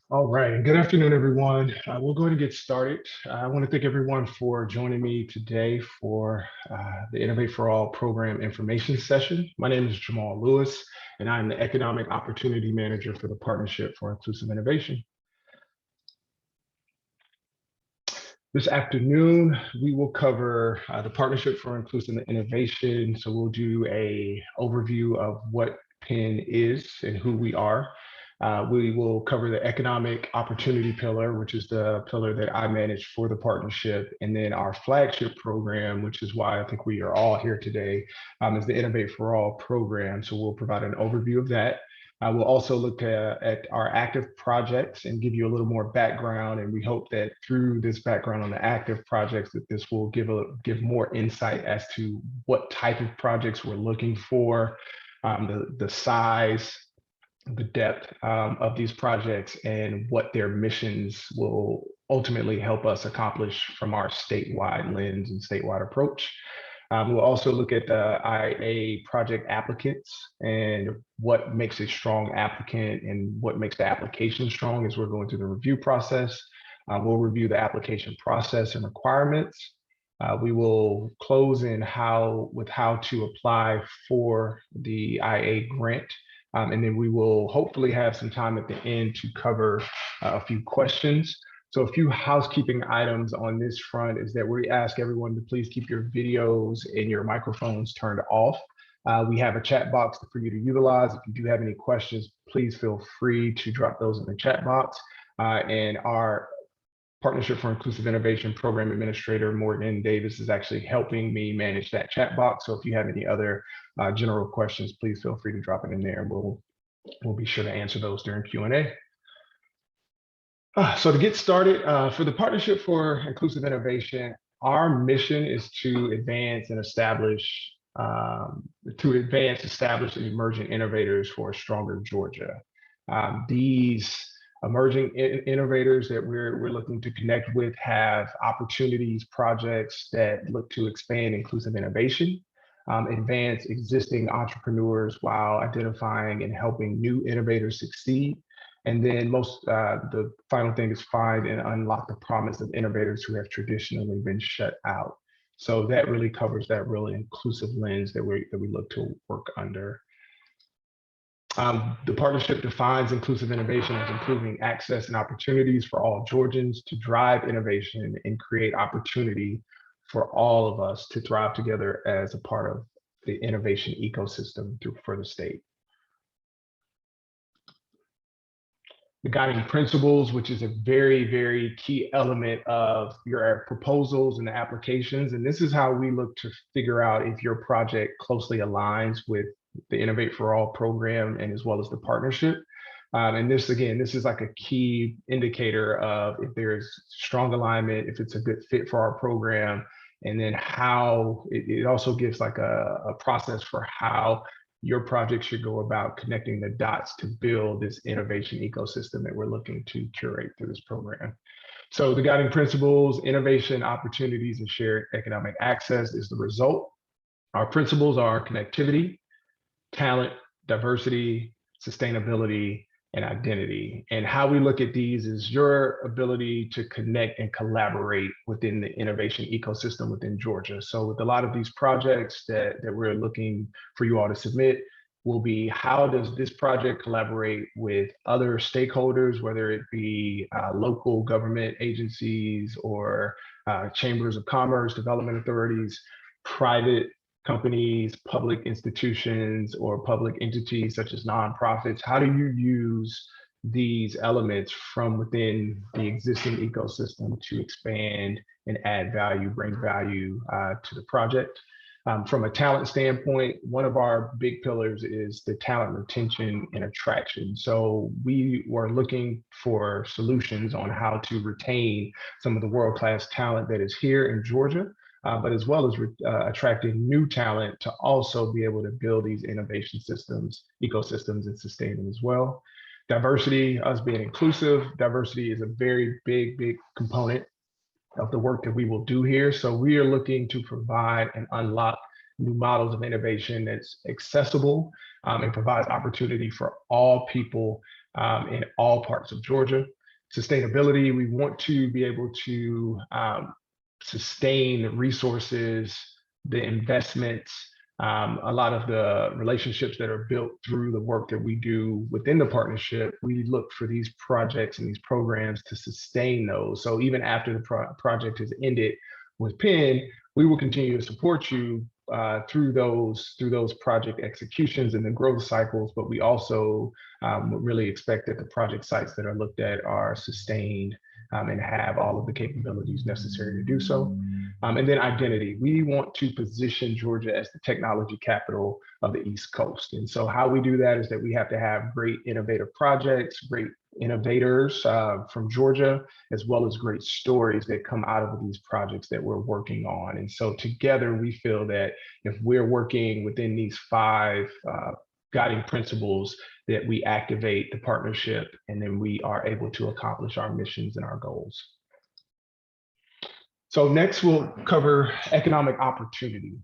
All right, good afternoon, everyone. We'll go ahead and get started. I want to thank everyone for joining me today for the Innovate for All program information session. My name is Jamal Lewis, and I'm the Economic Opportunity Manager for the Partnership for Inclusive Innovation. This afternoon, we will cover the Partnership for Inclusive Innovation. So we'll do an overview of what PIN is and who we are. We will cover the economic opportunity pillar, which is the pillar that I manage for the partnership. And then our flagship program, which is why I think we are all here today, is the Innovate for All program. So we'll provide an overview of that. We'll also look at our active projects and give you a little more background. And we hope that through this background on the active projects, that this will give more insight as to what type of projects we're looking for, the size, the depth of these projects, and what their missions will ultimately help us accomplish from our statewide lens and statewide approach. We'll also look at the IA project applicants and what makes a strong applicant and what makes the application strong as we're going through the review process. We'll review the application process and requirements. We will close in with how to apply for the IA grant. And then we will hopefully have some time at the end to cover a few questions. So a few housekeeping items on this front is that we ask everyone to please keep your videos and your microphones turned off. We have a chat box for you to utilize. If you do have any questions, please feel free to drop those in the chat box. And our Partnership for Inclusive Innovation Program Administrator, Morgan Davis, is actually helping me manage that chat box. So if you have any other general questions, please feel free to drop it in there. We'll be sure to answer those during Q&A. So to get started, for the Partnership for Inclusive Innovation, our mission is to advance, establish emerging innovators for a stronger Georgia. These emerging innovators that we're looking to connect with have opportunities, projects that look to expand inclusive innovation, advance existing entrepreneurs while identifying and helping new innovators succeed. And then the final thing is find and unlock the promise of innovators who have traditionally been shut out. So that really covers that really inclusive lens that we look to work under. The partnership defines inclusive innovation as improving access and opportunities for all Georgians to drive innovation and create opportunity for all of us to thrive together as a part of the innovation ecosystem for the state. The guiding principles, which is a very, very key element of your proposals and the applications. And this is how we look to figure out if your project closely aligns with the Innovate for All program and as well as the partnership. And this is like a key indicator of if there's strong alignment, if it's a good fit for our program, and then how it also gives like a process for how your project should go about connecting the dots to build this innovation ecosystem that we're looking to curate through this program. So the guiding principles, innovation, opportunities, and shared economic access is the result. Our principles are connectivity, talent, diversity, sustainability, and identity. And how we look at these is your ability to connect and collaborate within the innovation ecosystem within Georgia. So with a lot of these projects that we're looking for you all to submit will be, how does this project collaborate with other stakeholders, whether it be local government agencies or chambers of commerce, development authorities, private companies, public institutions, or public entities such as nonprofits? How do you use these elements from within the existing ecosystem to expand and add value, bring value to the project? From a talent standpoint, one of our big pillars is the talent retention and attraction. So we were looking for solutions on how to retain some of the world-class talent that is here in Georgia, but as well as attracting new talent to also be able to build these innovation ecosystems, and sustain them as well. Diversity, us being inclusive, diversity is a very big component of the work that we will do here. So we are looking to provide and unlock new models of innovation that's accessible and provides opportunity for all people in all parts of Georgia. Sustainability, we want to be able to sustain the resources, the investments, a lot of the relationships that are built through the work that we do within the partnership. We look for these projects and these programs to sustain those. So even after the project has ended with Penn, we will continue to support you through those project executions and the growth cycles, but we also really expect that the project sites that are looked at are sustained and have all of the capabilities necessary to do so. And then identity. We want to position Georgia as the technology capital of the East Coast. And so how we do that is that we have to have great innovative projects, great innovators from Georgia, as well as great stories that come out of these projects that we're working on. And so together we feel that if we're working within these 5 guiding principles, that we activate the partnership and then we are able to accomplish our missions and our goals. So next we'll cover economic opportunity.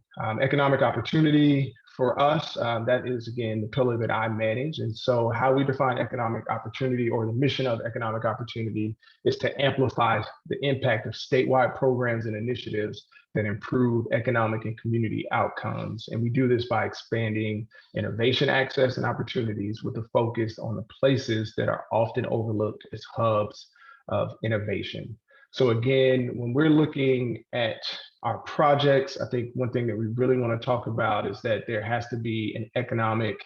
Economic opportunity for us, that is again the pillar that I manage. And so how we define economic opportunity, or the mission of economic opportunity, is to amplify the impact of statewide programs and initiatives that improve economic and community outcomes. And we do this by expanding innovation access and opportunities with a focus on the places that are often overlooked as hubs of innovation. So again, when we're looking at our projects, I think one thing that we really want to talk about is that there has to be an economic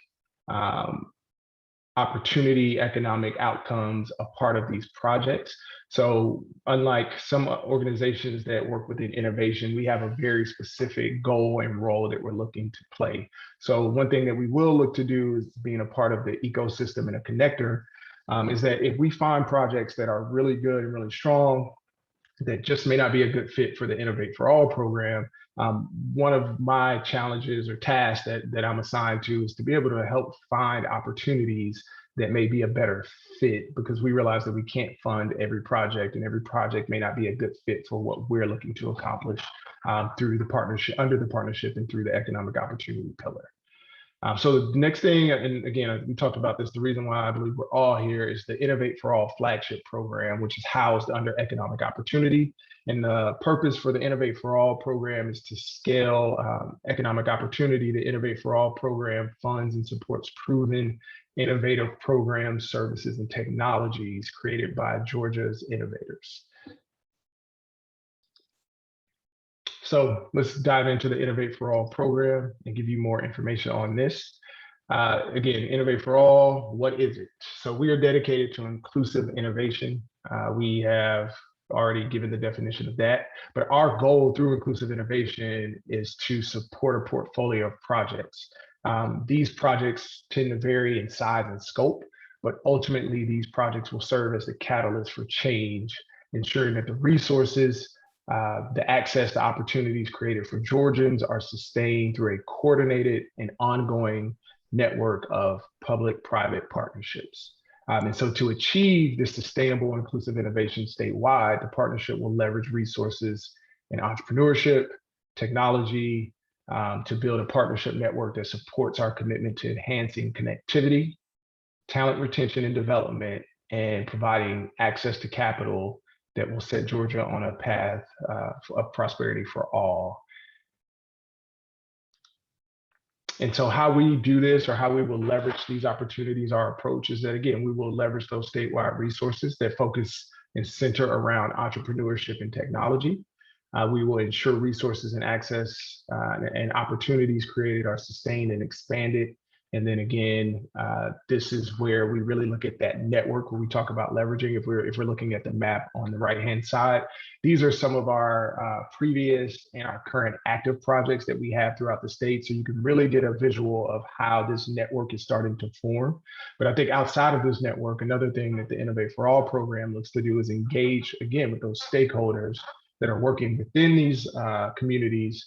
opportunity, economic outcomes a part of these projects. So unlike some organizations that work within innovation, we have a very specific goal and role that we're looking to play. So one thing that we will look to do is being a part of the ecosystem and a connector, is that if we find projects that are really good and really strong, that just may not be a good fit for the Innovate for All program, one of my challenges or tasks that I'm assigned to is to be able to help find opportunities that may be a better fit, because we realize that we can't fund every project and every project may not be a good fit for what we're looking to accomplish through the partnership, under the partnership, and through the economic opportunity pillar. So the next thing, and again, we talked about this, the reason why I believe we're all here is the Innovate for All flagship program, which is housed under economic opportunity. And the purpose for the Innovate for All program is to scale economic opportunity. The Innovate for All program funds and supports proven innovative programs, services, and technologies created by Georgia's innovators. So let's dive into the Innovate for All program and give you more information on this. Again, Innovate for All, what is it? So we are dedicated to inclusive innovation. We have already given the definition of that, but our goal through inclusive innovation is to support a portfolio of projects. These projects tend to vary in size and scope, but ultimately these projects will serve as the catalyst for change, ensuring that the resources, the access to opportunities created for Georgians are sustained through a coordinated and ongoing network of public-private partnerships. And so to achieve this sustainable inclusive innovation statewide, the partnership will leverage resources in entrepreneurship, technology, to build a partnership network that supports our commitment to enhancing connectivity, talent retention and development, and providing access to capital that will set Georgia on a path of prosperity for all. And so how we do this, or how we will leverage these opportunities, our approach is that, again, we will leverage those statewide resources that focus and center around entrepreneurship and technology. We will ensure resources and access and opportunities created are sustained and expanded. And then again, this is where we really look at that network where we talk about leveraging. If we're looking at the map on the right-hand side, these are some of our previous and our current active projects that we have throughout the state. So you can really get a visual of how this network is starting to form. But I think outside of this network, another thing that the Innovate for All program looks to do is engage, again, with those stakeholders that are working within these communities.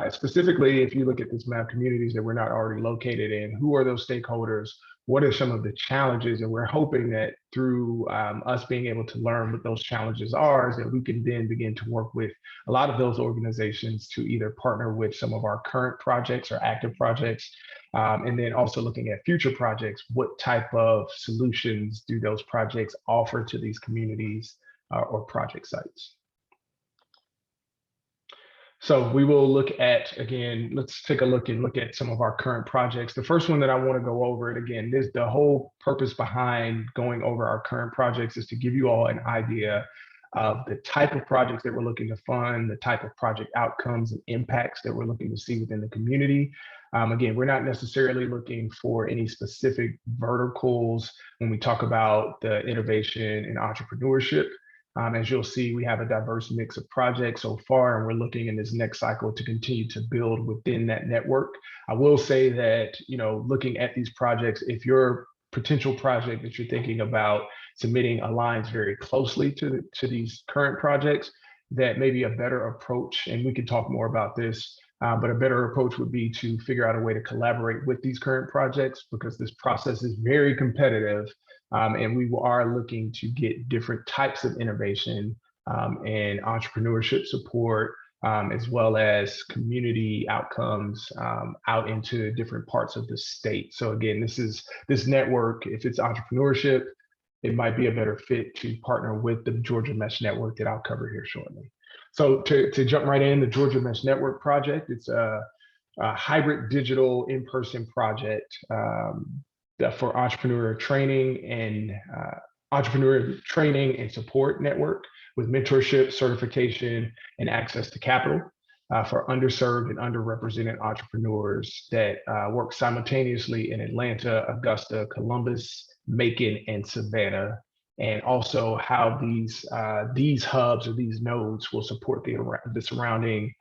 Specifically, if you look at this map, communities that we're not already located in, who are those stakeholders? what are some of the challenges, and we're hoping that through us being able to learn what those challenges are, that we can then begin to work with a lot of those organizations to either partner with some of our current projects or active projects, and then also looking at future projects, what type of solutions do those projects offer to these communities or project sites. So we will look at, again, let's take a look at some of our current projects. The first one that I want to go over, and again, the whole purpose behind going over our current projects is to give you all an idea of the type of projects that we're looking to fund, the type of project outcomes and impacts that we're looking to see within the community. Again, we're not necessarily looking for any specific verticals when we talk about the innovation and entrepreneurship. As you'll see, we have a diverse mix of projects so far, and we're looking in this next cycle to continue to build within that network. I will say that, looking at these projects, if your potential project that you're thinking about submitting aligns very closely to these current projects, that may be a better approach, and we can talk more about this, but a better approach would be to figure out a way to collaborate with these current projects, because this process is very competitive. And we are looking to get different types of innovation and entrepreneurship support, as well as community outcomes out into different parts of the state. So again, this network, if it's entrepreneurship, it might be a better fit to partner with the Georgia Mesh Network that I'll cover here shortly. So to jump right in, the Georgia Mesh Network project, it's a hybrid digital in-person project for entrepreneur training and support network with mentorship, certification, and access to capital for underserved and underrepresented entrepreneurs that work simultaneously in Atlanta, Augusta, Columbus, Macon, and Savannah, and also how these hubs or these nodes will support the surrounding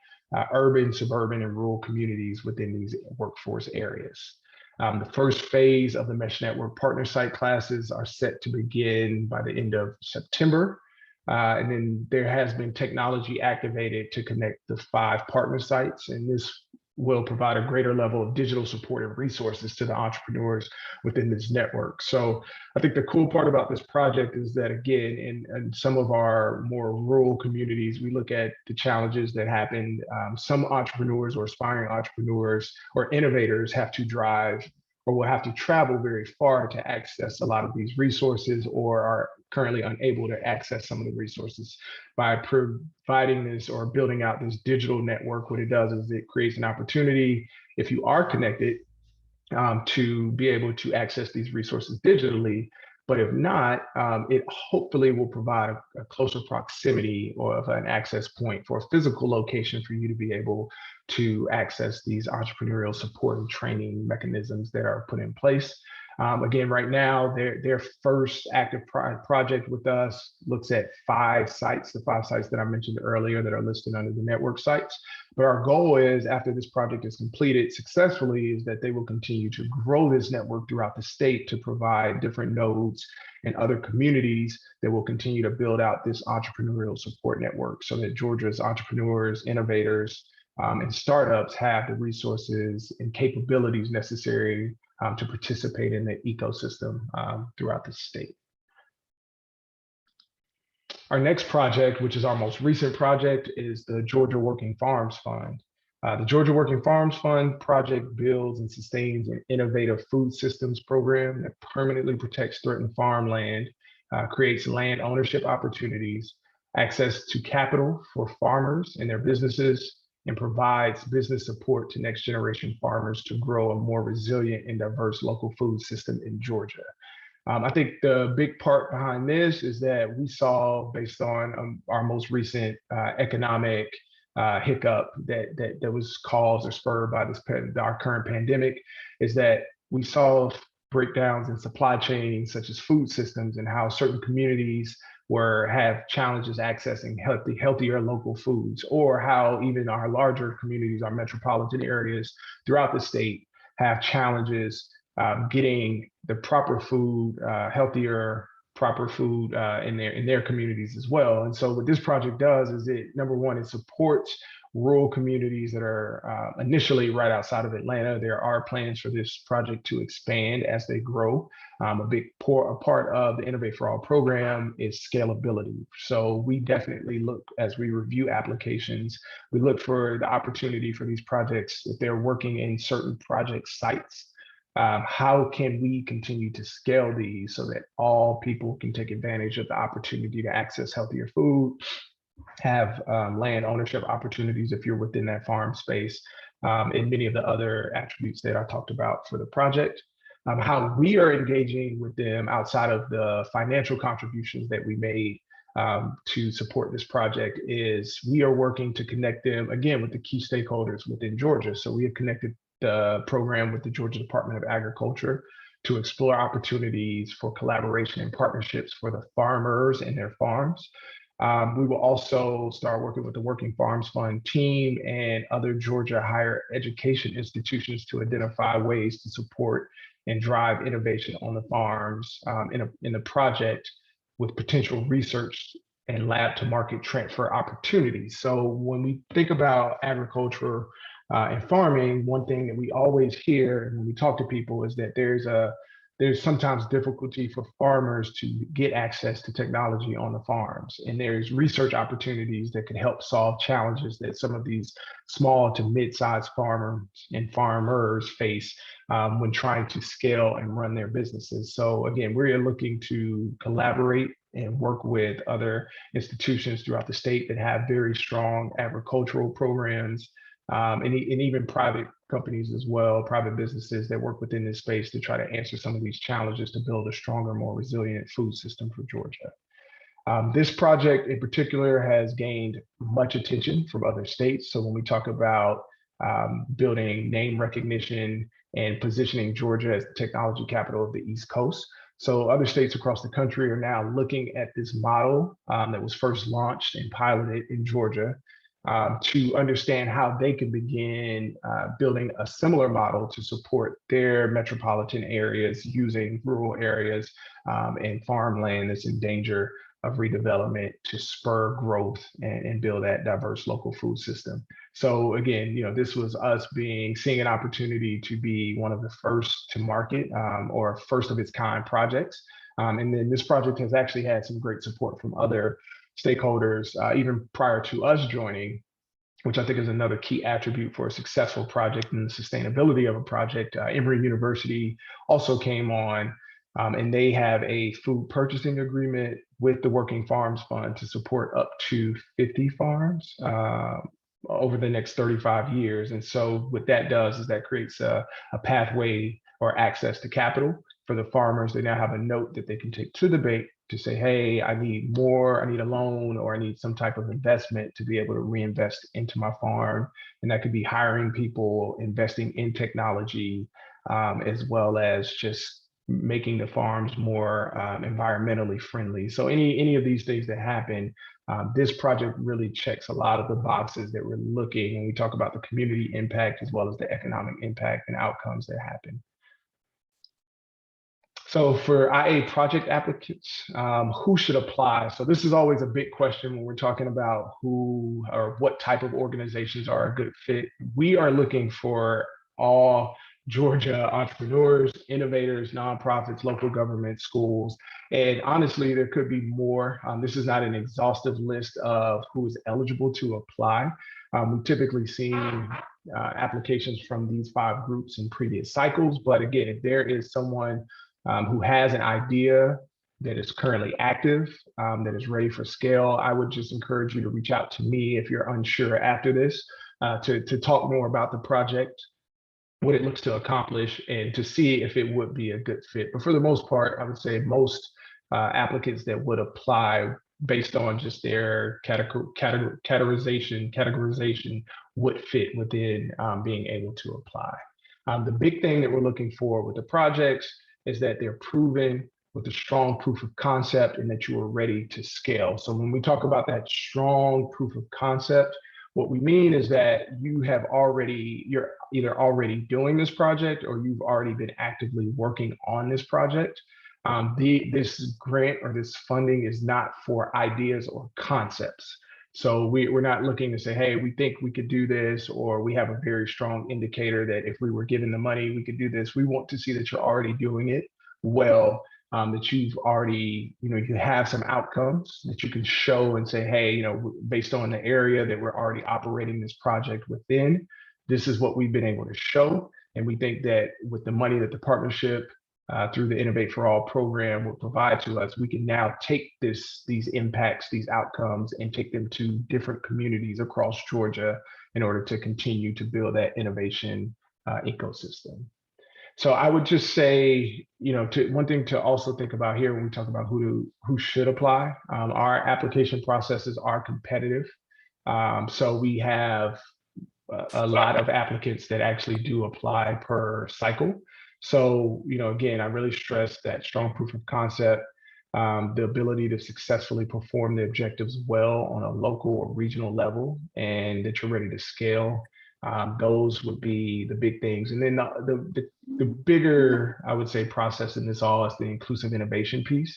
urban, suburban, and rural communities within these workforce areas. The first phase of the Mesh Network partner site classes are set to begin by the end of September. And then there has been technology activated to connect the 5 partner sites, and this will provide a greater level of digital support and resources to the entrepreneurs within this network. So I think the cool part about this project is that, again, in some of our more rural communities, we look at the challenges that happen. Some entrepreneurs or aspiring entrepreneurs or innovators have to drive or will have to travel very far to access a lot of these resources, or are currently unable to access some of the resources. By providing this or building out this digital network, what it does is it creates an opportunity, if you are connected, to be able to access these resources digitally. But if not, it hopefully will provide a closer proximity or of an access point for a physical location for you to be able to access these entrepreneurial support and training mechanisms that are put in place. Again, right now, their first active project with us looks at 5 sites, the 5 sites that I mentioned earlier that are listed under the network sites. But our goal is, after this project is completed successfully, is that they will continue to grow this network throughout the state to provide different nodes and other communities that will continue to build out this entrepreneurial support network, so that Georgia's entrepreneurs, innovators, and startups have the resources and capabilities necessary to participate in the ecosystem throughout the state. Our next project, which is our most recent project, is the Georgia Working Farms Fund. The Georgia Working Farms Fund project builds and sustains an innovative food systems program that permanently protects threatened farmland, creates land ownership opportunities, access to capital for farmers and their businesses, and provides business support to next generation farmers to grow a more resilient and diverse local food system in Georgia. I think the big part behind this is that we saw, based on our most recent economic hiccup that was caused or spurred by our current pandemic, is that we saw breakdowns in supply chains such as food systems, and how certain communities have challenges accessing healthier local foods, or how even our larger communities, our metropolitan areas throughout the state, have challenges getting the proper food, healthier, proper food in their communities as well. And so what this project does is, number one, it supports rural communities that are initially right outside of Atlanta. There are plans for this project to expand as they grow. A part of the Innovate for All program is scalability. So we definitely look, as we review applications, we look for the opportunity for these projects, if they're working in certain project sites, how can we continue to scale these so that all people can take advantage of the opportunity to access healthier food, have land ownership opportunities if you're within that farm space, and many of the other attributes that I talked about for the project. How we are engaging with them outside of the financial contributions that we made to support this project is we are working to connect them again with the key stakeholders within Georgia. So we have connected the program with the Georgia Department of Agriculture to explore opportunities for collaboration and partnerships for the farmers and their farms. We will also start working with the Working Farms Fund team and other Georgia higher education institutions to identify ways to support and drive innovation on the farms in a project with potential research and lab to market transfer opportunities. So when we think about agriculture and farming, one thing that we always hear when we talk to people is that there's sometimes difficulty for farmers to get access to technology on the farms. And there's research opportunities that can help solve challenges that some of these small to mid-sized farmers and farmers face when trying to scale and run their businesses. So again, we're looking to collaborate and work with other institutions throughout the state that have very strong agricultural programs, and even private companies as well, private businesses that work within this space to try to answer some of these challenges to build a stronger, more resilient food system for Georgia. This project in particular has gained much attention from other states. So when we talk about building name recognition and positioning Georgia as the technology capital of the East Coast, so other states across the country are now looking at this model that was first launched and piloted in Georgia to understand how they can begin building a similar model to support their metropolitan areas using rural areas and farmland that's in danger of redevelopment to spur growth and build that diverse local food system. So again, this was us seeing an opportunity to be one of the first to market or first of its kind projects. And then this project has actually had some great support from other stakeholders, even prior to us joining, which I think is another key attribute for a successful project and the sustainability of a project. Emory University also came on, and they have a food purchasing agreement with the Working Farms Fund to support up to 50 farms over the next 35 years. And so what that does is that creates a pathway or access to capital for the farmers. They now have a note that they can take to the bank to say, hey, I need more, I need a loan, or I need some type of investment to be able to reinvest into my farm. And that could be hiring people, investing in technology, as well as just making the farms more environmentally friendly. So any of these things that happen, this project really checks a lot of the boxes that we're looking when we talk about the community impact as well as the economic impact and outcomes that happen. So for IA project applicants, who should apply? So this is always a big question when we're talking about who or what type of organizations are a good fit. We are looking for all Georgia entrepreneurs, innovators, nonprofits, local government, schools, and honestly, there could be more. This is not an exhaustive list of who is eligible to apply. We've typically seen applications from these 5 groups in previous cycles, but again, if there is someone who has an idea that is currently active, that is ready for scale, I would just encourage you to reach out to me if you're unsure after this to talk more about the project, what it looks to accomplish, and to see if it would be a good fit. But for the most part, I would say most applicants that would apply based on just their categorization would fit within being able to apply. The big thing that we're looking for with the projects is that they're proven with a strong proof of concept and that you are ready to scale. So when we talk about that strong proof of concept, what we mean is that you're either already doing this project or you've already been actively working on this project. This grant or this funding is not for ideas or concepts. So we're not looking to say, hey, we think we could do this, or we have a very strong indicator that if we were given the money, we could do this. We want to see that you're already doing it well, that you've already, you have some outcomes that you can show and say, hey, based on the area that we're already operating this project within, this is what we've been able to show. And we think that with the money that the partnership through the Innovate for All program will provide to us, we can now take these impacts, these outcomes, and take them to different communities across Georgia in order to continue to build that innovation ecosystem. So I would just say, one thing to also think about here when we talk about who should apply. Our application processes are competitive. So we have a lot of applicants that actually do apply per cycle. So, again, I really stress that strong proof of concept, the ability to successfully perform the objectives well on a local or regional level, and that you're ready to scale. Those would be the big things. And then the bigger, I would say, process in this all is the inclusive innovation piece.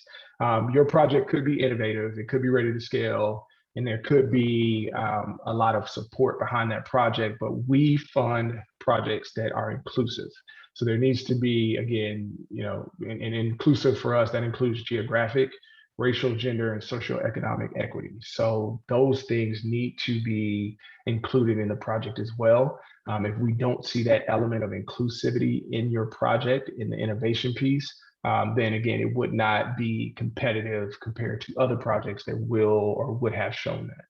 Your project could be innovative, it could be ready to scale, and there could be a lot of support behind that project, but we fund projects that are inclusive. So there needs to be, again, and inclusive for us, that includes geographic, racial, gender, and socioeconomic equity. So those things need to be included in the project as well. If we don't see that element of inclusivity in your project, in the innovation piece, then again, it would not be competitive compared to other projects that will or would have shown that.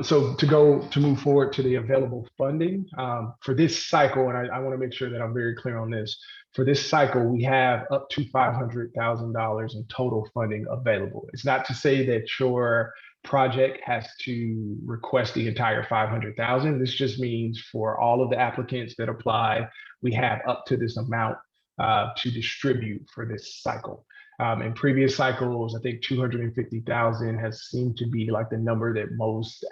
So to move forward to the available funding for this cycle, and I want to make sure that I'm very clear on this. For this cycle, we have up to $500,000 in total funding available. It's not to say that your project has to request the entire $500,000. This just means for all of the applicants that apply, we have up to this amount to distribute for this cycle. In previous cycles, I think 250,000 has seemed to be like the number that most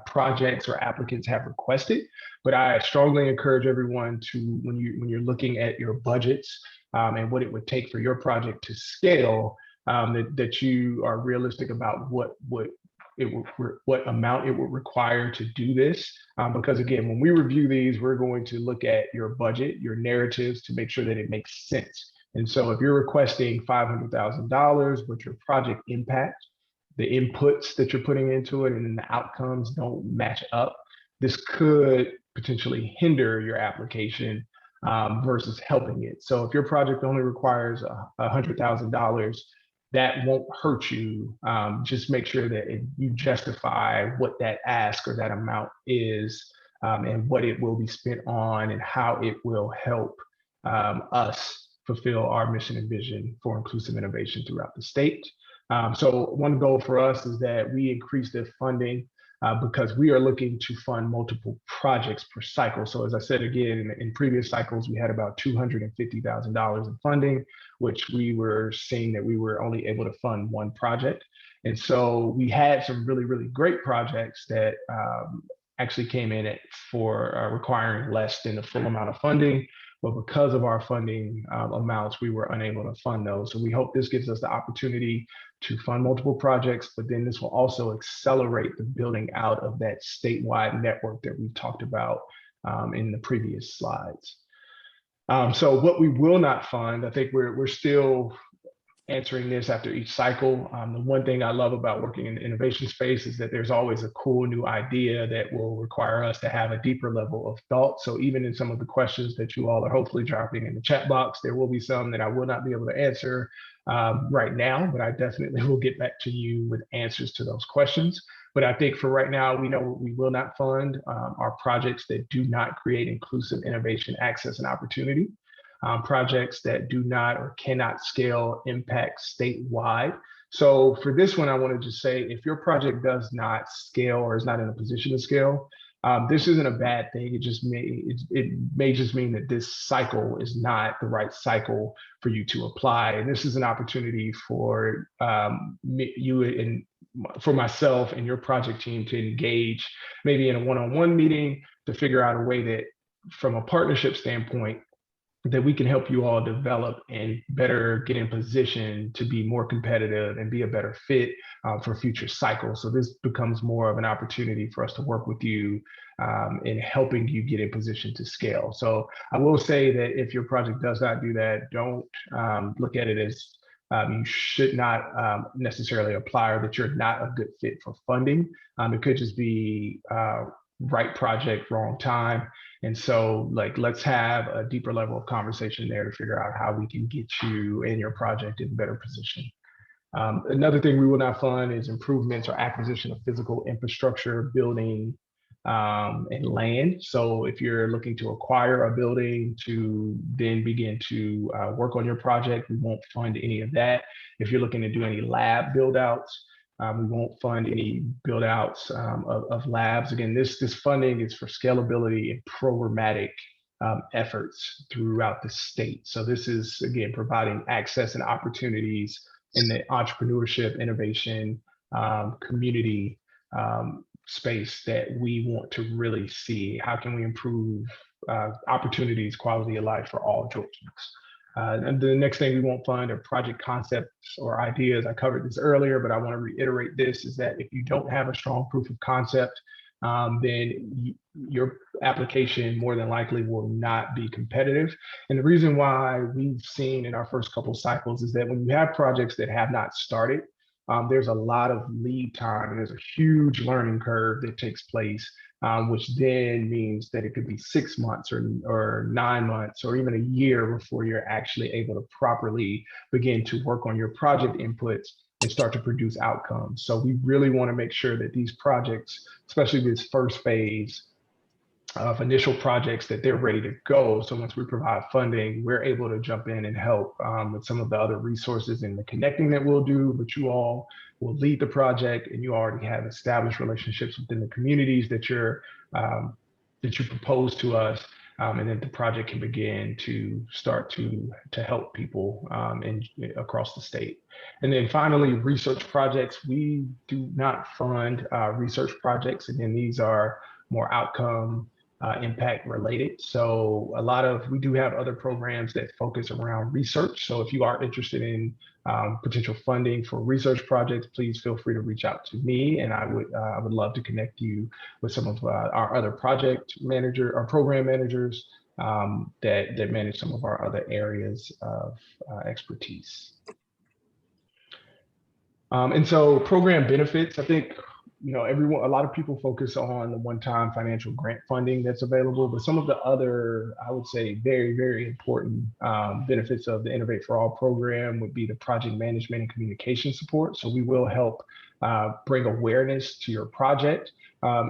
projects or applicants have requested. But I strongly encourage everyone to, when you're looking at your budgets and what it would take for your project to scale, that you are realistic about what amount it would require to do this. Because again, when we review these, we're going to look at your budget, your narratives to make sure that it makes sense. And so if you're requesting $500,000, but your project impact, the inputs that you're putting into it, and then the outcomes don't match up, this could potentially hinder your application versus helping it. So if your project only requires $100,000, that won't hurt you. Just make sure that you justify what that ask or that amount is, and what it will be spent on, and how it will help us fulfill our mission and vision for inclusive innovation throughout the state. So one goal for us is that we increase the funding because we are looking to fund multiple projects per cycle. So as I said, again, in previous cycles, we had about $250,000 in funding, which we were seeing that we were only able to fund one project. And so we had some really, really great projects that actually came in for requiring less than the full amount of funding. But because of our funding amounts, we were unable to fund those. So we hope this gives us the opportunity to fund multiple projects, but then this will also accelerate the building out of that statewide network that we've talked about in the previous slides. So what we will not fund, I think we're still answering this after each cycle. The one thing I love about working in the innovation space is that there's always a cool new idea that will require us to have a deeper level of thought. So even in some of the questions that you all are hopefully dropping in the chat box, there will be some that I will not be able to answer right now, but I definitely will get back to you with answers to those questions. But I think for right now, we know we will not fund our projects that do not create inclusive innovation, access, and opportunity. Projects that do not or cannot scale impact statewide. So for this one, I wanted to say, if your project does not scale or is not in a position to scale, this isn't a bad thing. It may just mean that this cycle is not the right cycle for you to apply. And this is an opportunity for you and for myself and your project team to engage maybe in a one-on-one meeting to figure out a way that, from a partnership standpoint, that we can help you all develop and better get in position to be more competitive and be a better fit for future cycles. So this becomes more of an opportunity for us to work with you in helping you get in position to scale. So I will say that if your project does not do that, don't look at it as you should not necessarily apply, or that you're not a good fit for funding. It could just be right project, wrong time. And so, like, let's have a deeper level of conversation there to figure out how we can get you and your project in better position. Another thing we will not fund is improvements or acquisition of physical infrastructure, building, and land. So if you're looking to acquire a building to then begin to work on your project, we won't fund any of that. If you're looking to do any lab build outs, we won't fund any build outs of labs. Again, this funding is for scalability and programmatic efforts throughout the state. So this is, again, providing access and opportunities in the entrepreneurship, innovation, community space that we want to really see. How can we improve opportunities, quality of life for all Georgians? And the next thing we won't fund are project concepts or ideas. I covered this earlier, but I want to reiterate this, is that if you don't have a strong proof of concept, then your application more than likely will not be competitive. And the reason why we've seen in our first couple cycles is that when you have projects that have not started, there's a lot of lead time and there's a huge learning curve that takes place, which then means that it could be 6 months or 9 months or even a year before you're actually able to properly begin to work on your project inputs and start to produce outcomes. So we really want to make sure that these projects, especially this first phase of initial projects, that they're ready to go. So once we provide funding, we're able to jump in and help with some of the other resources and the connecting that we'll do, but you all will lead the project and you already have established relationships within the communities that you propose to us. And then the project can begin to start to help people across the state. And then finally, research projects. We do not fund research projects. Again, these are more outcome impact related. So we do have other programs that focus around research. So if you are interested in potential funding for research projects, please feel free to reach out to me, and I would love to connect you with some of our other project manager or program managers that manage some of our other areas of expertise. And so program benefits, I think, a lot of people focus on the one-time financial grant funding that's available, but some of the other, I would say, very, very important benefits of the Innovate for All program would be the project management and communication support. So we will help bring awareness to your project.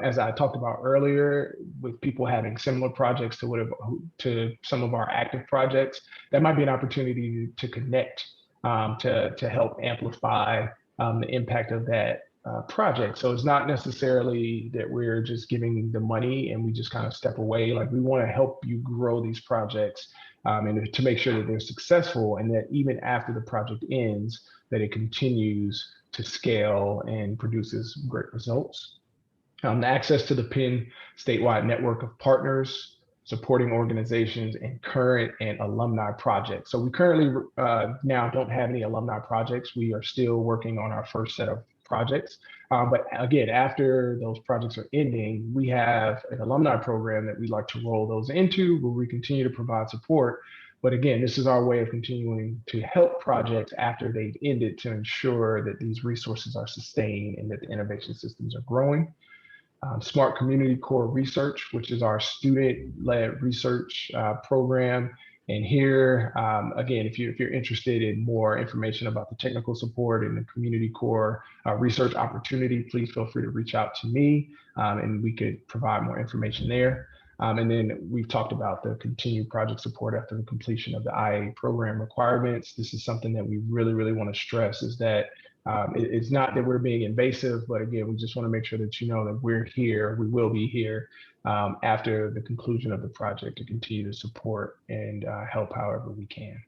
As I talked about earlier, with people having similar projects to some of our active projects, that might be an opportunity to connect to help amplify the impact of that project. So it's not necessarily that we're just giving the money and we just kind of step away. Like, we want to help you grow these projects and to make sure that they're successful, and that even after the project ends, that it continues to scale and produces great results. The access to the PEN statewide network of partners, supporting organizations, and current and alumni projects. So we currently now don't have any alumni projects. We are still working on our first set of projects. But again, after those projects are ending, we have an alumni program that we'd like to roll those into, where we continue to provide support. But again, this is our way of continuing to help projects after they've ended, to ensure that these resources are sustained and that the innovation systems are growing. Smart Community Core Research, which is our student-led research program. And here, again, if you're interested in more information about the technical support and the Community Core research opportunity, please feel free to reach out to me, and we could provide more information there. And then we've talked about the continued project support after the completion of the IA program requirements. This is something that we really, really want to stress, is that it's not that we're being invasive, but again, we just want to make sure that you know that we're here, we will be here after the conclusion of the project, to continue to support and help however we can.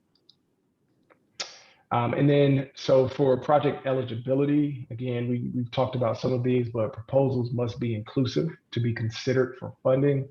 And then, so for project eligibility, again, we've talked about some of these, but proposals must be inclusive to be considered for funding.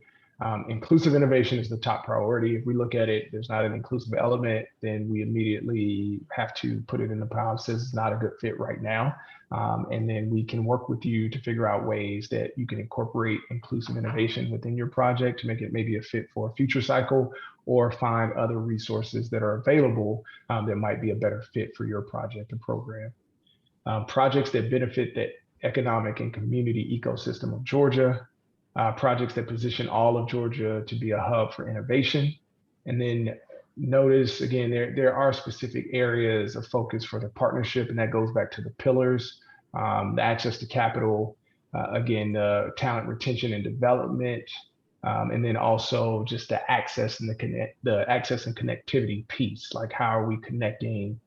Inclusive innovation is the top priority. If we look at it, there's not an inclusive element, then we immediately have to put it in the pile. It says it's not a good fit right now. And then we can work with you to figure out ways that you can incorporate inclusive innovation within your project to make it maybe a fit for a future cycle, or find other resources that are available that might be a better fit for your project or program. Projects that benefit the economic and community ecosystem of Georgia, projects that position all of Georgia to be a hub for innovation. And then notice again, there are specific areas of focus for the partnership, and that goes back to the pillars, the access to capital, again, the talent retention and development, and then also just the access and the access and connectivity piece, like how are we connecting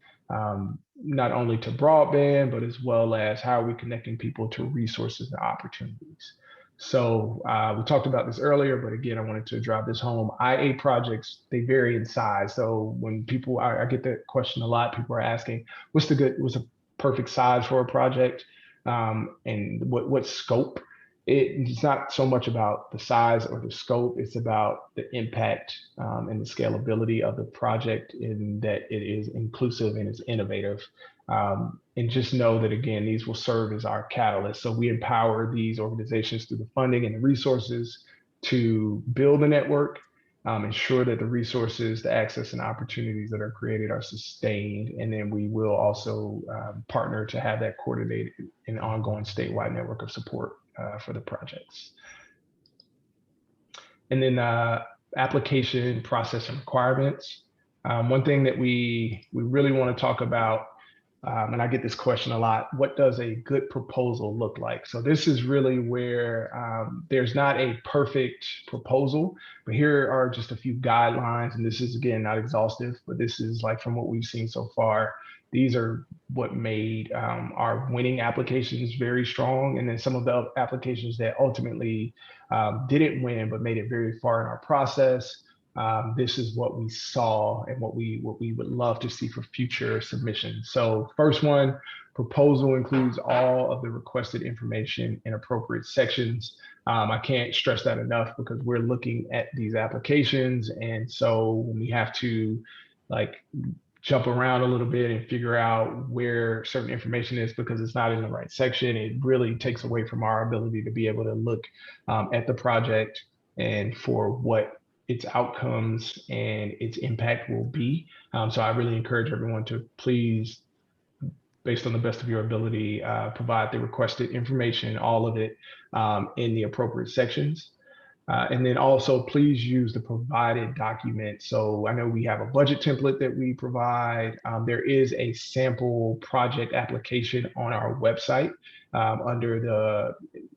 not only to broadband, but as well as how are we connecting people to resources and opportunities. So we talked about this earlier, but again, I wanted to drive this home. IA projects, they vary in size. So when people, I get that question a lot, people are asking, what's a perfect size for a project? And what scope? It's not so much about the size or the scope, it's about the impact and the scalability of the project, in that it is inclusive and it's innovative. And just know that, again, these will serve as our catalyst. So we empower these organizations through the funding and the resources to build a network, ensure that the resources, the access and opportunities that are created are sustained. And then we will also partner to have that coordinated and ongoing statewide network of support for the projects. And then application process and requirements. One thing that we really want to talk about, and I get this question a lot, what does a good proposal look like? So this is really where there's not a perfect proposal, but here are just a few guidelines. And this is, again, not exhaustive, but this is like from what we've seen so far. These are what made our winning applications very strong. And then some of the applications that ultimately didn't win, but made it very far in our process. This is what we saw and what we would love to see for future submissions. So first one, proposal includes all of the requested information in appropriate sections. I can't stress that enough, because we're looking at these applications. And so when we have to jump around a little bit and figure out where certain information is because it's not in the right section, it really takes away from our ability to be able to look at the project and for what its outcomes and its impact will be. So I really encourage everyone to please, based on the best of your ability, provide the requested information, all of it, in the appropriate sections. And then also please use the provided document. So I know we have a budget template that we provide. There is a sample project application on our website under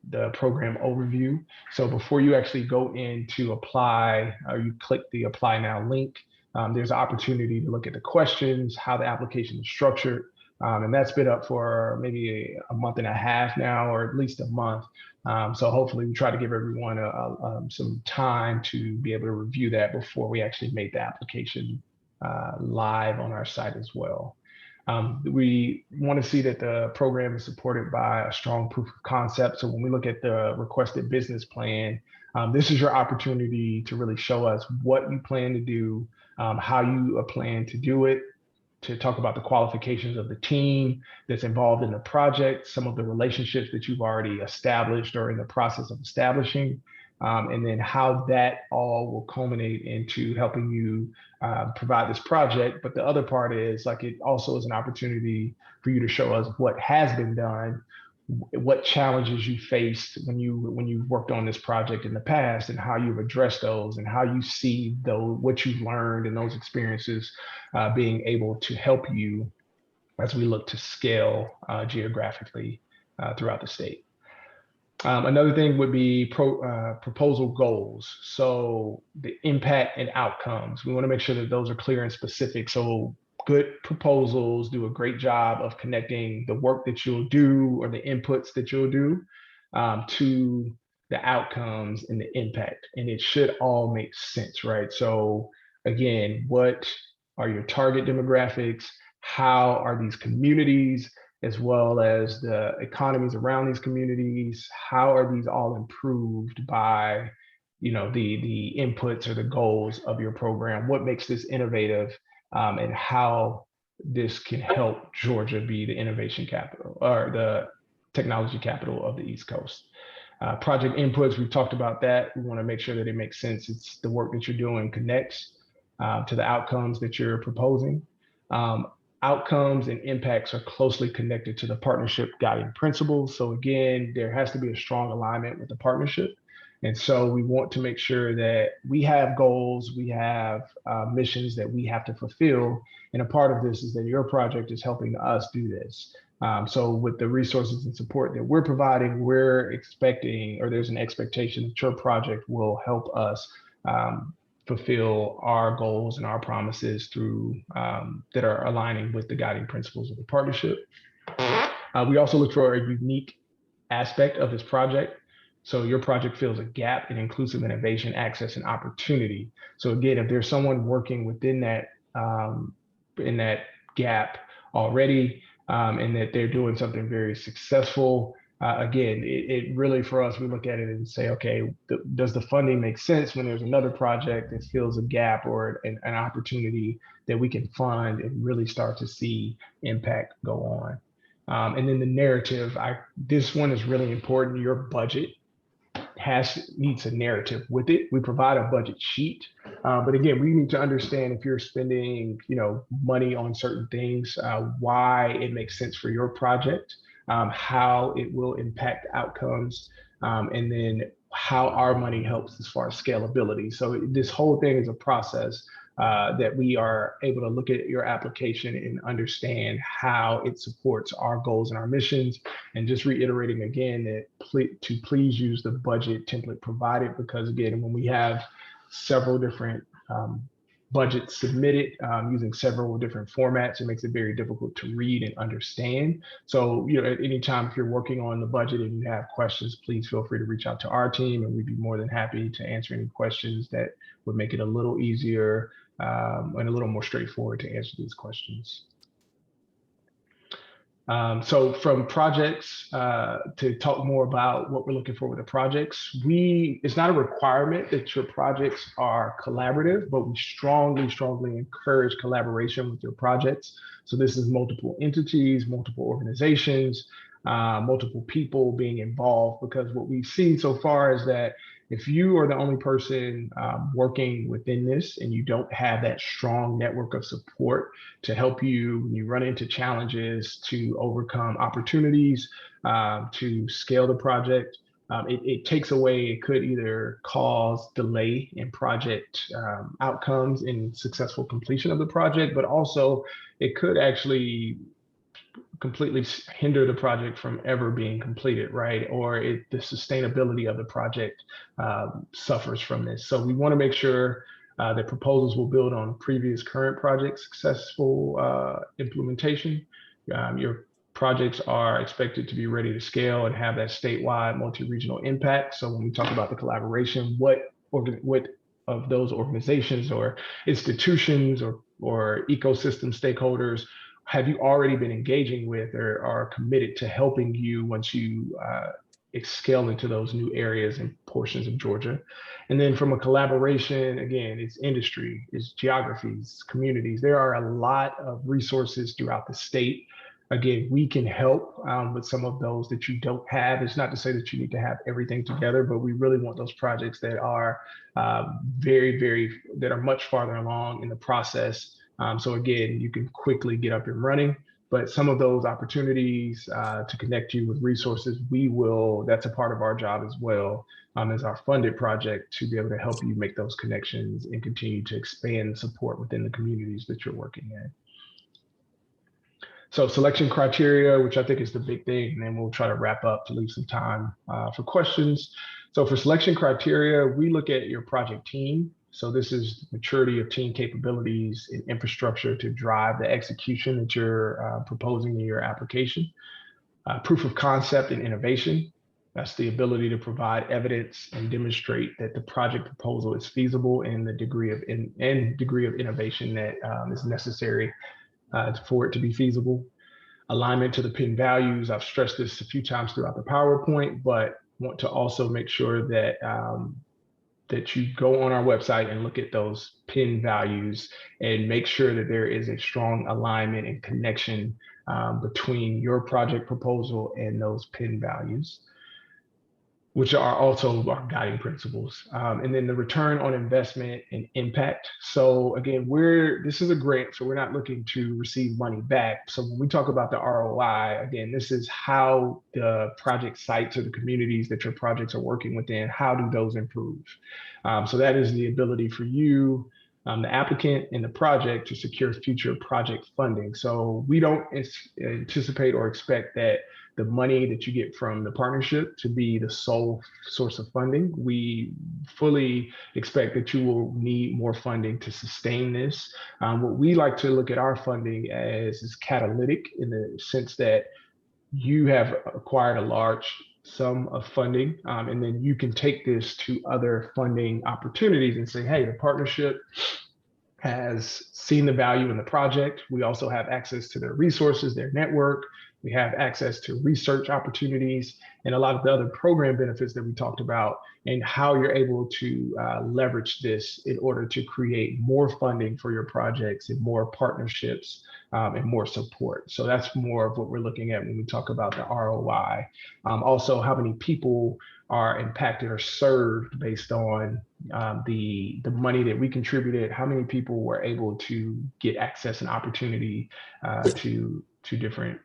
the program overview. So before you actually go in to apply, or you click the apply now link, there's an opportunity to look at the questions, how the application is structured. And that's been up for maybe a month and a half now, or at least a month. So hopefully we try to give everyone some time to be able to review that before we actually make the application live on our site as well. We want to see that the program is supported by a strong proof of concept. So when we look at the requested business plan, this is your opportunity to really show us what you plan to do, how you plan to do it, to talk about the qualifications of the team that's involved in the project, some of the relationships that you've already established or in the process of establishing, and then how that all will culminate into helping you provide this project. But the other part is, it also is an opportunity for you to show us what has been done, what challenges you faced when you worked on this project in the past, and how you've addressed those, and how you see what you've learned and those experiences being able to help you as we look to scale geographically throughout the state. Another thing would be proposal goals. So the impact and outcomes. We want to make sure that those are clear and specific. So good proposals do a great job of connecting the work that you'll do or the inputs that you'll do to the outcomes and the impact. And it should all make sense, right? So again, what are your target demographics? How are these communities, as well as the economies around these communities, how are these all improved by the inputs or the goals of your program, what makes this innovative, and how this can help Georgia be the innovation capital or the technology capital of the East Coast. Project inputs, we've talked about that. We want to make sure that it makes sense. It's the work that you're doing connects to the outcomes that you're proposing. Outcomes and impacts are closely connected to the partnership guiding principles. So again, there has to be a strong alignment with the partnership. And so we want to make sure that we have goals, we have missions that we have to fulfill. And a part of this is that your project is helping us do this. So with the resources and support that we're providing, we're expecting, or there's an expectation that your project will help us fulfill our goals and our promises through that are aligning with the guiding principles of the partnership. We also look for a unique aspect of this project. So your project fills a gap in inclusive innovation, access, and opportunity. So again, if there's someone working within that in that gap already, and that they're doing something very successful, again, it really, for us, we look at it and say, okay, does the funding make sense when there's another project that fills a gap or an opportunity that we can fund and really start to see impact go on? And then the narrative, this one is really important. Your budget needs a narrative with it. We provide a budget sheet, but again, we need to understand if you're spending, money on certain things, why it makes sense for your project, how it will impact outcomes, and then how our money helps as far as scalability. So this whole thing is a process that we are able to look at your application and understand how it supports our goals and our missions. And just reiterating again that to please use the budget template provided, because again, when we have several different budgets submitted using several different formats, it makes it very difficult to read and understand. So, at any time, if you're working on the budget and you have questions, please feel free to reach out to our team, and we'd be more than happy to answer any questions that would make it a little easier and a little more straightforward to answer these questions. So from projects, to talk more about what we're looking for with the projects, it's not a requirement that your projects are collaborative, but we strongly encourage collaboration with your projects. So this is multiple entities, multiple organizations, multiple people being involved, because what we've seen so far is that if you are the only person working within this and you don't have that strong network of support to help you when you run into challenges, to overcome opportunities, to scale the project, it takes away, it could either cause delay in project outcomes and successful completion of the project, but also it could actually completely hinder the project from ever being completed, right? Or the sustainability of the project suffers from this. So we want to make sure that proposals will build on previous current project successful implementation. Your projects are expected to be ready to scale and have that statewide multi-regional impact. So when we talk about the collaboration, what of those organizations or institutions or ecosystem stakeholders have you already been engaging with or are committed to helping you once you scale into those new areas and portions of Georgia? And then from a collaboration, again, it's industry, it's geographies, communities. There are a lot of resources throughout the state. Again, we can help with some of those that you don't have. It's not to say that you need to have everything together, but we really want those projects that are that are much farther along in the process. So again, you can quickly get up and running, but some of those opportunities to connect you with resources, that's a part of our job as well as our funded project to be able to help you make those connections and continue to expand support within the communities that you're working in. So selection criteria, which I think is the big thing, and then we'll try to wrap up to leave some time for questions. So for selection criteria, we look at your project team. So this is maturity of team capabilities and infrastructure to drive the execution that you're proposing in your application. Proof of concept and innovation. That's the ability to provide evidence and demonstrate that the project proposal is feasible and the degree of innovation that is necessary for it to be feasible. Alignment to the PIN values. I've stressed this a few times throughout the PowerPoint, but want to also make sure that that you go on our website and look at those pin values and make sure that there is a strong alignment and connection between your project proposal and those pin values, which are also our guiding principles. And then the return on investment and impact. So again, this is a grant, so we're not looking to receive money back. So when we talk about the ROI, again, this is how the project sites or the communities that your projects are working within, how do those improve? So that is the ability for you, the applicant and the project, to secure future project funding. So we don't anticipate or expect that the money that you get from the partnership to be the sole source of funding. We fully expect that you will need more funding to sustain this. What we like to look at our funding as is catalytic, in the sense that you have acquired a large sum of funding, and then you can take this to other funding opportunities and say, hey, the partnership has seen the value in the project. We also have access to their resources, their network. We have access to research opportunities and a lot of the other program benefits that we talked about, and how you're able to leverage this in order to create more funding for your projects and more partnerships and more support. So that's more of what we're looking at when we talk about the ROI. Also, how many people are impacted or served based on the money that we contributed, how many people were able to get access and opportunity to different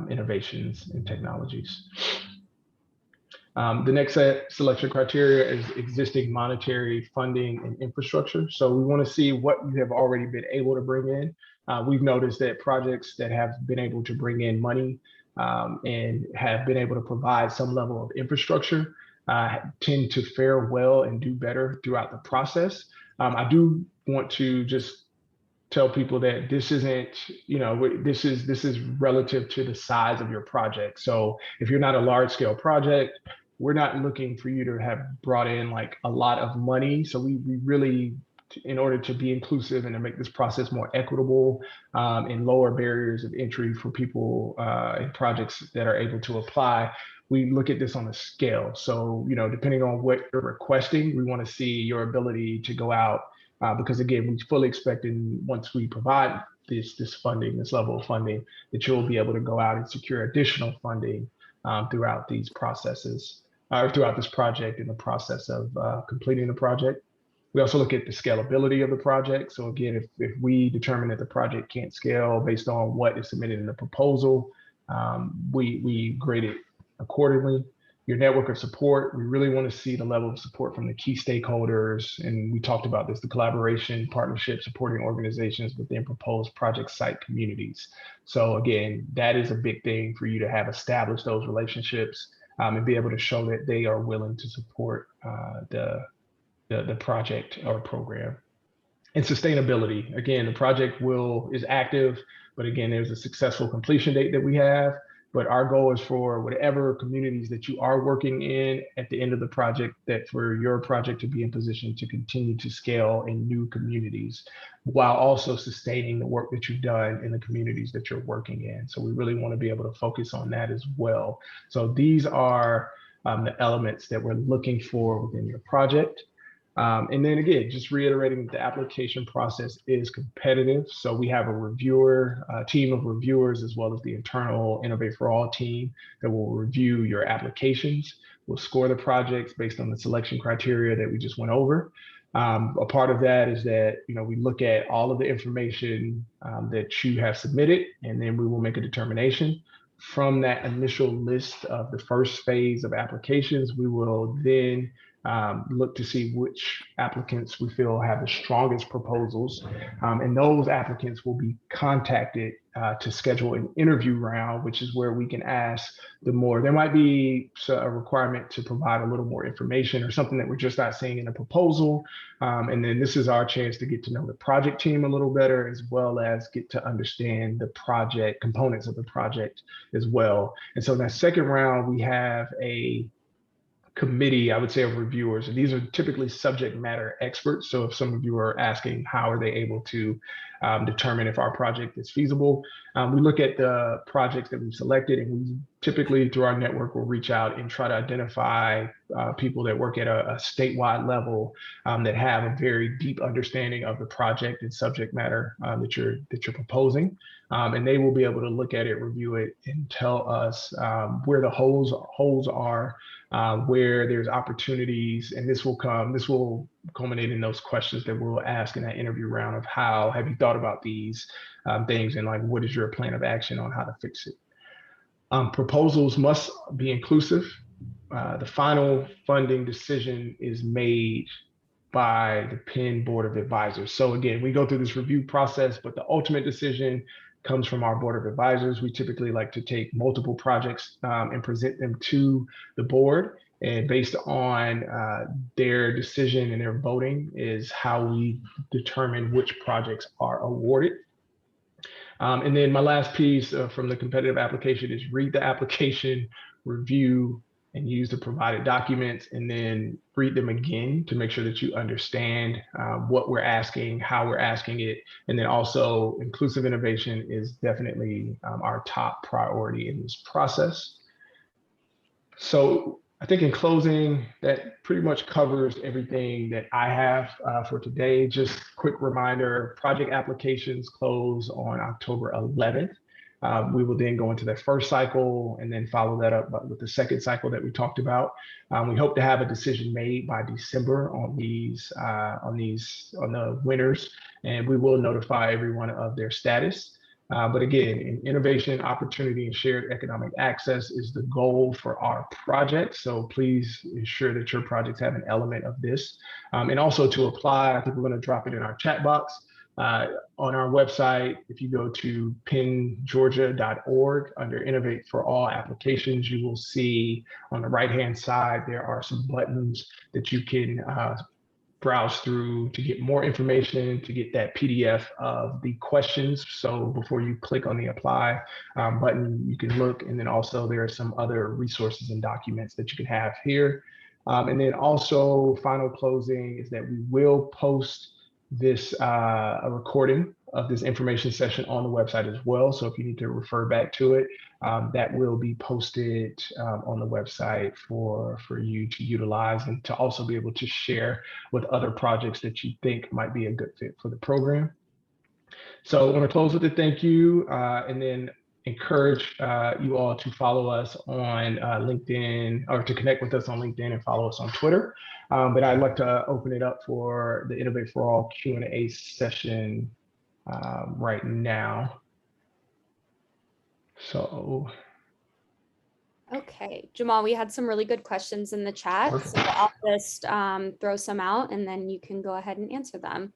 innovations and technologies. The next selection criteria is existing monetary funding and infrastructure. So we want to see what you have already been able to bring in. We've noticed that projects that have been able to bring in money and have been able to provide some level of infrastructure tend to fare well and do better throughout the process. I do want to just tell people that this isn't, this is relative to the size of your project. So if you're not a large scale project, we're not looking for you to have brought in like a lot of money. So we really, in order to be inclusive and to make this process more equitable and lower barriers of entry for people and projects that are able to apply, we look at this on a scale. So, depending on what you're requesting, we want to see your ability to go out, because again, we fully expect, once we provide this funding, this level of funding, that you'll be able to go out and secure additional funding throughout these processes, or throughout this project in the process of completing the project. We also look at the scalability of the project. So again, if we determine that the project can't scale based on what is submitted in the proposal, we grade it accordingly. Your network of support, we really want to see the level of support from the key stakeholders. And we talked about this, the collaboration, partnership, supporting organizations within proposed project site communities. So again, that is a big thing for you to have established those relationships and be able to show that they are willing to support the project or program. And sustainability, again, the project is active, but again, there's a successful completion date that we have. But our goal is for whatever communities that you are working in at the end of the project, that for your project to be in position to continue to scale in new communities, while also sustaining the work that you've done in the communities that you're working in. So we really want to be able to focus on that as well. So these are the elements that we're looking for within your project. And then again, just reiterating, the application process is competitive. So we have a team of reviewers, as well as the internal Innovate for All team, that will review your applications. We'll score the projects based on the selection criteria that we just went over. A part of that is that, we look at all of the information that you have submitted, and then we will make a determination. From that initial list of the first phase of applications, we will then look to see which applicants we feel have the strongest proposals. And those applicants will be contacted to schedule an interview round, which is where we can ask there might be a requirement to provide a little more information or something that we're just not seeing in the proposal. And then this is our chance to get to know the project team a little better, as well as get to understand the project components of the project as well. And so in that second round, we have a committee, I would say, of reviewers, and these are typically subject matter experts. So if some of you are asking how are they able to determine if our project is feasible, we look at the projects that we've selected, and we typically through our network, we'll reach out and try to identify people that work at a statewide level that have a very deep understanding of the project and subject matter that you're proposing. And they will be able to look at it, review it, and tell us where the holes are, where there's opportunities, and this will culminate in those questions that we'll ask in that interview round of how have you thought about these things, and like what is your plan of action on how to fix it. Proposals must be inclusive. The final funding decision is made by the Penn Board of Advisors. So again, we go through this review process, but the ultimate decision comes from our Board of Advisors. We typically like to take multiple projects and present them to the board. And based on their decision and their voting is how we determine which projects are awarded. And then my last piece from the competitive application is read the application, review, and use the provided documents, and then read them again to make sure that you understand what we're asking, how we're asking it. And then also inclusive innovation is definitely our top priority in this process. So I think in closing, that pretty much covers everything that I have for today. Just quick reminder, project applications close on October 11th. We will then go into the first cycle and then follow that up with the second cycle that we talked about. We hope to have a decision made by December on the winners, and we will notify everyone of their status. But again, in innovation, opportunity, and shared economic access is the goal for our project. So please ensure that your projects have an element of this. And also to apply, I think we're going to drop it in our chat box. On our website, if you go to penngeorgia.org under Innovate for All applications, you will see on the right-hand side, there are some buttons that you can browse through to get more information, to get that PDF of the questions. So before you click on the apply button, you can look, and then also there are some other resources and documents that you can have here. And then also final closing is that we will post this a recording of this information session on the website as well. So if you need to refer back to it, that will be posted on the website for you to utilize and to also be able to share with other projects that you think might be a good fit for the program. So I want to close with a thank you and then encourage you all to follow us on LinkedIn, or to connect with us on LinkedIn and follow us on Twitter. But I'd like to open it up for the Innovate for All Q&A session right now. So. Okay, Jamal, we had some really good questions in the chat. Perfect. So I'll just throw some out and then you can go ahead and answer them.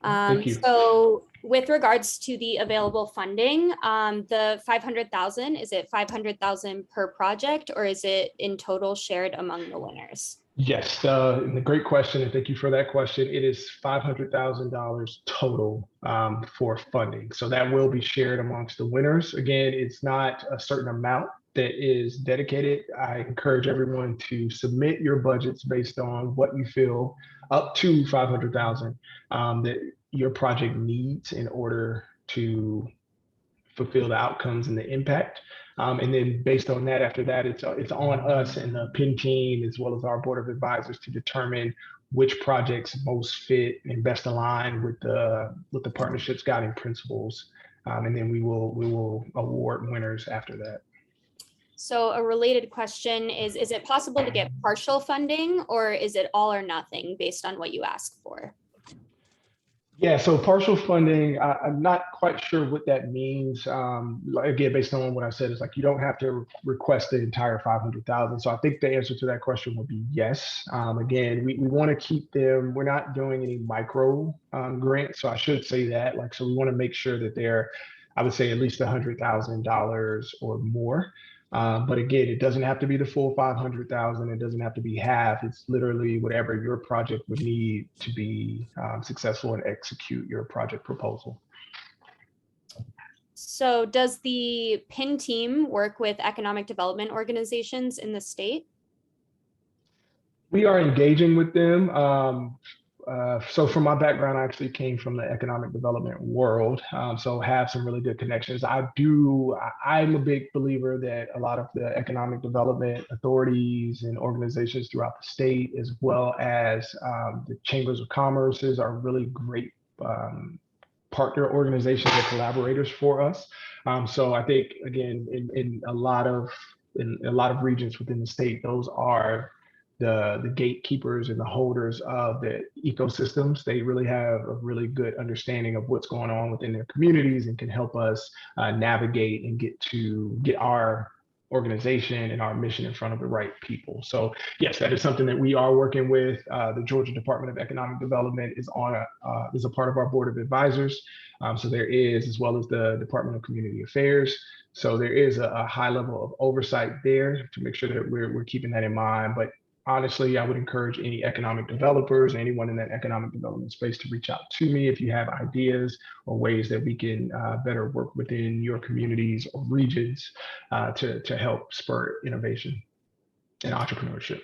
So with regards to the available funding, the 500,000, is it 500,000 per project, or is it in total shared among the winners? Yes, and a great question, and thank you for that question. It is $500,000 total for funding. So that will be shared amongst the winners. Again, it's not a certain amount that is dedicated. I encourage everyone to submit your budgets based on what you feel up to 500,000 that your project needs in order to fulfill the outcomes and the impact. And then based on that, after that, it's on us and the Penn team, as well as our Board of Advisors, to determine which projects most fit and best align with the partnership's guiding principles. And then we will award winners after that. So a related question is it possible to get partial funding, or is it all or nothing based on what you ask for? Yeah, so partial funding, I'm not quite sure what that means. Again, based on what I said, it's like you don't have to request the entire 500,000. So I think the answer to that question would be yes. Again, we want to keep them. We're not doing any micro grants, so I should say that. So we want to make sure that they're, I would say, at least $100,000 or more. But again, it doesn't have to be the full 500,000. It doesn't have to be half. It's literally whatever your project would need to be successful and execute your project proposal. So does the Penn team work with economic development organizations in the state? We are engaging with them. So from my background, I actually came from the economic development world, so have some really good connections. I'm a big believer that a lot of the economic development authorities and organizations throughout the state, as well as the chambers of commerces, are really great partner organizations and collaborators for us. So I think, again, in a lot of regions within the state, those are the gatekeepers and the holders of the ecosystems. They really have a really good understanding of what's going on within their communities and can help us navigate and get our organization and our mission in front of the right people. So yes, that is something that we are working with. The Georgia Department of Economic Development is a part of our board of advisors. So there is, as well as the Department of Community Affairs. So there is a high level of oversight there to make sure that we're keeping that in mind. But honestly, I would encourage any economic developers, anyone in that economic development space, to reach out to me if you have ideas or ways that we can better work within your communities or regions to help spur innovation and entrepreneurship.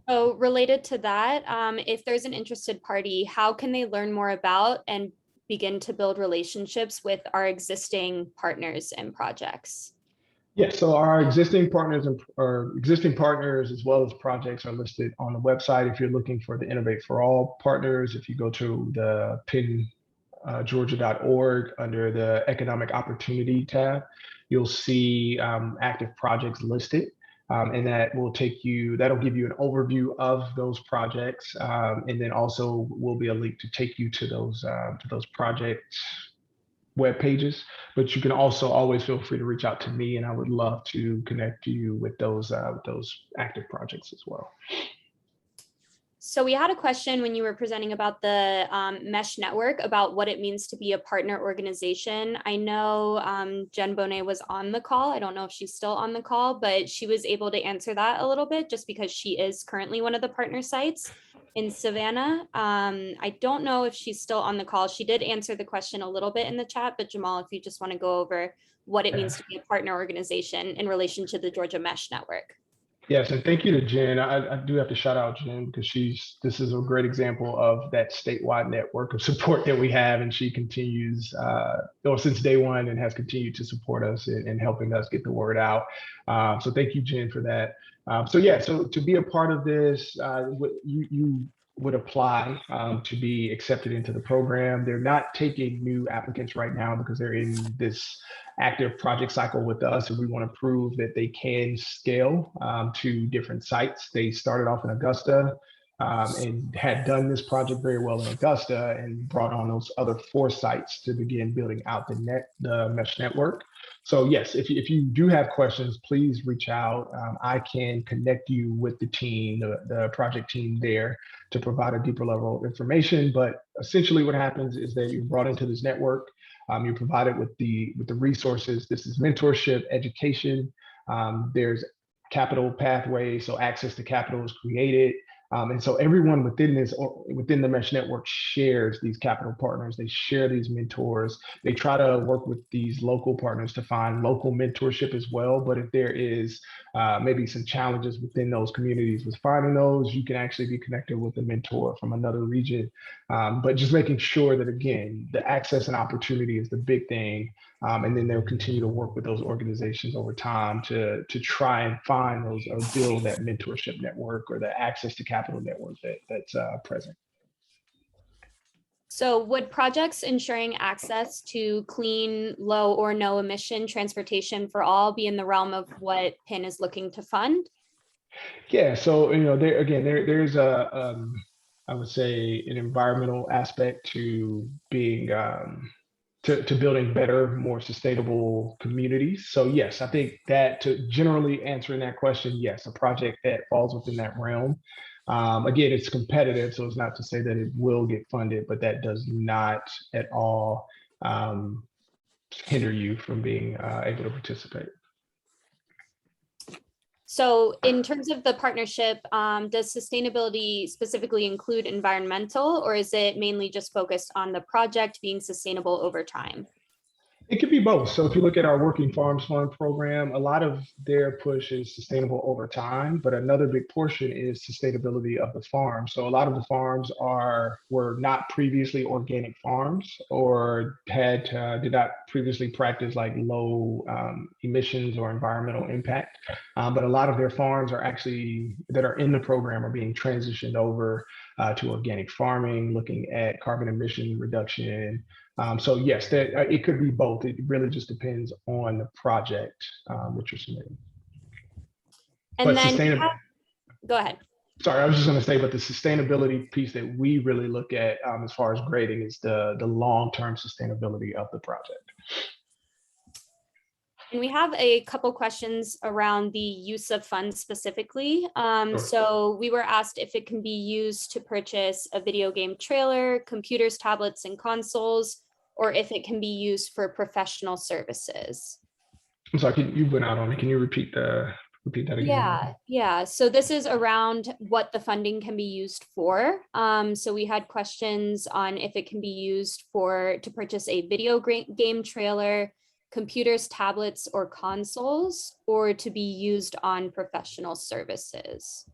So related to that, if there's an interested party, how can they learn more about and begin to build relationships with our existing partners and projects? Yes, so our existing partners as well as projects are listed on the website. If you're looking for the Innovate for All partners, if you go to the PennGeorgia.org under the Economic Opportunity tab, you'll see active projects listed. And that'll give you an overview of those projects. And then also will be a link to take you to those projects web pages, but you can also always feel free to reach out to me, and I would love to connect you with those active projects as well. So we had a question when you were presenting about the mesh network, about what it means to be a partner organization. I know Jen Bonet was on the call. I don't know if she's still on the call, but she was able to answer that a little bit just because she is currently one of the partner sites in Savannah. I don't know if she's still on the call. She did answer the question a little bit in the chat, but Jamal, if you just want to go over what it means to be a partner organization in relation to the Georgia Mesh Network. Yes, and thank you to Jen. I do have to shout out Jen because this is a great example of that statewide network of support that we have, and she continues, since day one, and has continued to support us in helping us get the word out. So thank you, Jen, for that. So to be a part of this, you would apply to be accepted into the program. They're not taking new applicants right now because they're in this active project cycle with us, and we want to prove that they can scale to different sites. They started off in Augusta and had done this project very well in Augusta and brought on those other 4 sites to begin building out the mesh network. So yes, if you do have questions, please reach out. I can connect you with the team, the project team there, to provide a deeper level of information. But essentially what happens is that you're brought into this network. You're provided with the resources. This is mentorship, education. There's capital pathways, so access to capital is created. And so everyone within the mesh network shares these capital partners. They share these mentors. They try to work with these local partners to find local mentorship as well. But if there is maybe some challenges within those communities with finding those, you can actually be connected with a mentor from another region. But just making sure that, again, the access and opportunity is the big thing. And then they'll continue to work with those organizations over time to try and find those or build that mentorship network or the access to capital network that's present. So would projects ensuring access to clean, low or no emission transportation for all be in the realm of what PEN is looking to fund? Yeah, so there's I would say an environmental aspect to being to building better, more sustainable communities. So yes, I think that to generally answering that question, yes, a project that falls within that realm. Again, it's competitive, so it's not to say that it will get funded, but that does not at all hinder you from being able to participate. So in terms of the partnership, does sustainability specifically include environmental, or is it mainly just focused on the project being sustainable over time? It could be both. So if you look at our Working Farms Fund program, a lot of their push is sustainable over time, but another big portion is sustainability of the farm. So a lot of the farms were not previously organic farms or did not previously practice like low emissions or environmental impact. But a lot of their farms are actually that are in the program are being transitioned over to organic farming, looking at carbon emission reduction. So yes, it could be both. It really just depends on the project that you're submitting. And but then go ahead. Sorry, I was just going to say, but the sustainability piece that we really look at as far as grading is the long-term sustainability of the project. And we have a couple questions around the use of funds specifically. Sure. So we were asked if it can be used to purchase a video game trailer, computers, tablets, and consoles, or if it can be used for professional services. I'm sorry, you went out on me. Can you repeat that again? Yeah. So this is around what the funding can be used for. So we had questions on if it can be used to purchase a video game trailer, computers, tablets, or consoles, or to be used on professional services.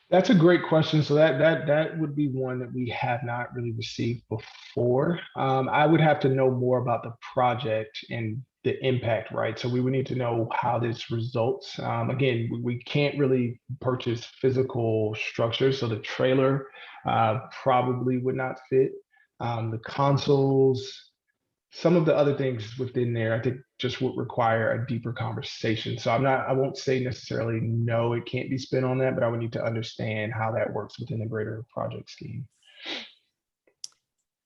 That's a great question. So that would be one that we have not really received before. I would have to know more about the project and the impact, right? So we would need to know how this results. Again, we can't really purchase physical structures. So the trailer probably would not fit. The consoles, some of the other things within there, I think just would require a deeper conversation. So I won't say necessarily no, it can't be spent on that, but I would need to understand how that works within the greater project scheme.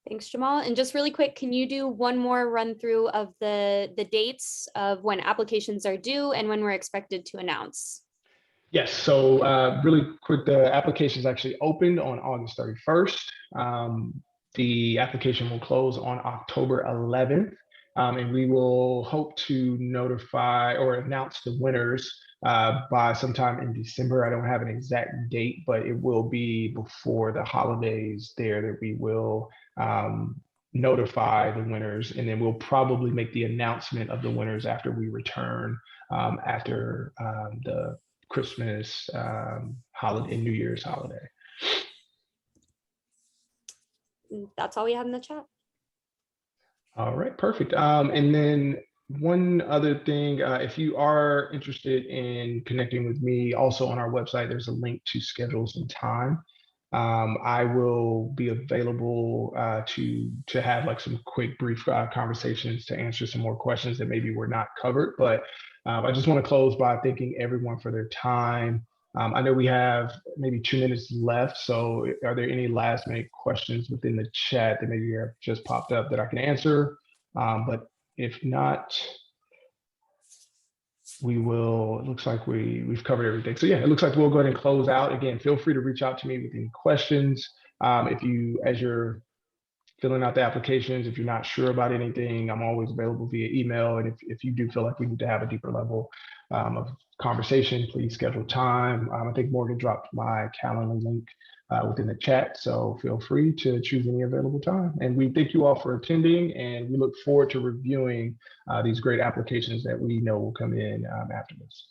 Thanks, Jamal. And just really quick, can you do one more run through of the dates of when applications are due and when we're expected to announce? Yes, so really quick, the application is actually opened on August 31st. The application will close on October 11th, and we will hope to notify or announce the winners by sometime in December. I don't have an exact date, but it will be before the holidays there that we will notify the winners, and then we'll probably make the announcement of the winners after we return after the Christmas holiday, New Year's holiday. That's all we have in the chat. All right, perfect. And then one other thing, if you are interested in connecting with me, also on our website, there's a link to schedule some time. I will be available to have like some quick, brief conversations to answer some more questions that maybe were not covered. But I just want to close by thanking everyone for their time. I know we have maybe 2 minutes left, so are there any last minute questions within the chat that maybe have just popped up that I can answer? But if not, we will, it looks like we've covered everything. So yeah, it looks like we'll go ahead and close out. Again, feel free to reach out to me with any questions. As you're filling out the applications, if you're not sure about anything, I'm always available via email. And if you do feel like we need to have a deeper level of conversation, please schedule time. I think Morgan dropped my Calendly link within the chat, so feel free to choose any available time. And we thank you all for attending, and we look forward to reviewing these great applications that we know will come in after this.